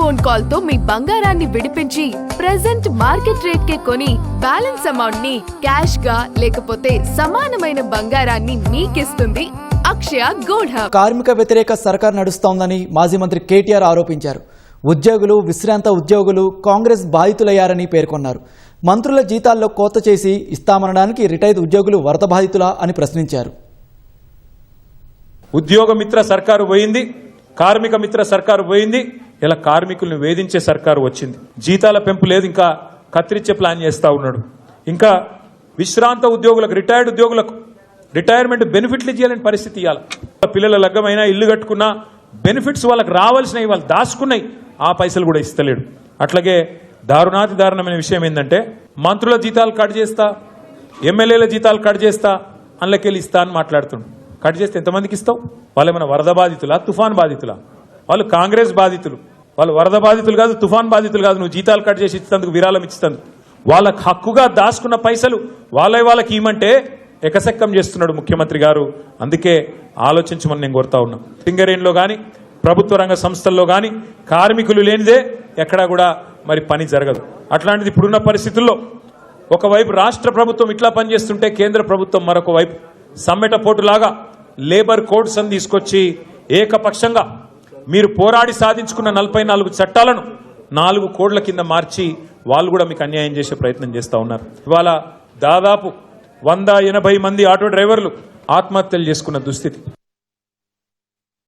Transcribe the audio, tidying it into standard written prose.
Phone call తో మీ బంగారాన్ని విడిపించి ప్రెజెంట్ మార్కెట్ రేట్ కే కొని బ్యాలెన్స్ అమౌంట్ ని క్యాష్ గా లేకపోతే సమానమైన బంగారాన్ని మీకిస్తుంది అక్షయ గోల్డ్ హబ్. కార్మిక వ్యతిరేక సర్కార్ నడుస్తోందని మాజీ మంత్రి కేటీఆర్ ఆరోపించారు. ఉద్యోగులు, విశ్రాంత ఉద్యోగులు కాంగ్రెస్ బాధితులయ్యారని పేర్కొన్నారు. మంత్రుల జీతాల్లో కోత చేసి ఇస్తామనడానికి రిటైర్డ్ ఉద్యోగులు వరద బాధితులా అని ప్రశ్నించారు. ఉద్యోగ మిత్ర సర్కారు పోయింది, కార్మిక మిత్ర సర్కారు పోయింది, ఇలా కార్మికులను వేధించే సర్కారు వచ్చింది. జీతాల పెంపు లేదు, ఇంకా కత్తిరించే ప్లాన్ చేస్తూ ఉన్నాడు. ఇంకా విశ్రాంత ఉద్యోగులకు, రిటైర్డ్ ఉద్యోగులకు రిటైర్మెంట్ బెనిఫిట్లు ఇవ్వాలని పరిస్థితి ఇవ్వాలి. పిల్లల లగ్గమైనా, ఇల్లు కట్టుకున్నా బెనిఫిట్స్ వాళ్ళకి రావాల్సినవి వాళ్ళు దాచుకున్నాయి, ఆ పైసలు కూడా ఇస్తలేడు. అట్లాగే దారుణాతి దారుణమైన విషయం ఏంటంటే మంత్రుల జీతాలు కట్ చేస్తా, ఎమ్మెల్యేల జీతాలు కట్ చేస్తా, అందులోకెళ్ళి ఇస్తా అని మాట్లాడుతున్నాడు. కట్ చేస్తే ఎంతమందికి ఇస్తావు? వాళ్ళు ఏమైనా వరద బాధితులా, తుఫాన్ బాధితులా? వాళ్ళు కాంగ్రెస్ బాధితులు, వాళ్ళు వరద బాధితులు కాదు, తుఫాన్ బాధితులు కాదు. నువ్వు జీతాలు కట్ చేసి ఇచ్చేందుకు, విరాళం ఇచ్చేందుకు వాళ్ళకి హక్కుగా దాచుకున్న పైసలు వాళ్ళకి ఇవ్వమంటే ఎకసెక్కం చేస్తున్నాడు ముఖ్యమంత్రి గారు. అందుకే ఆలోచించమని నేను కోరుతా ఉన్నా. సింగరేణిలో కానీ, ప్రభుత్వ రంగ సంస్థల్లో కానీ కార్మికులు లేనిదే ఎక్కడా కూడా మరి పని జరగదు. అట్లాంటిది ఇప్పుడున్న పరిస్థితుల్లో ఒకవైపు రాష్ట్ర ప్రభుత్వం ఇట్లా పనిచేస్తుంటే కేంద్ర ప్రభుత్వం మరొక వైపు సమ్మెట పోటులాగా లేబర్ కోడ్స్ అని తీసుకొచ్చి ఏకపక్షంగా మీరు పోరాడి సాధించుకున్న 44 చట్టాలను 4 కోడ్ల కింద మార్చి వాళ్ళు కూడా మీకు అన్యాయం చేసే ప్రయత్నం చేస్తూ ఉన్నారు. ఇవాళ దాదాపు 180 మంది ఆటో డ్రైవర్లు ఆత్మహత్యలు చేసుకున్న దుస్థితి.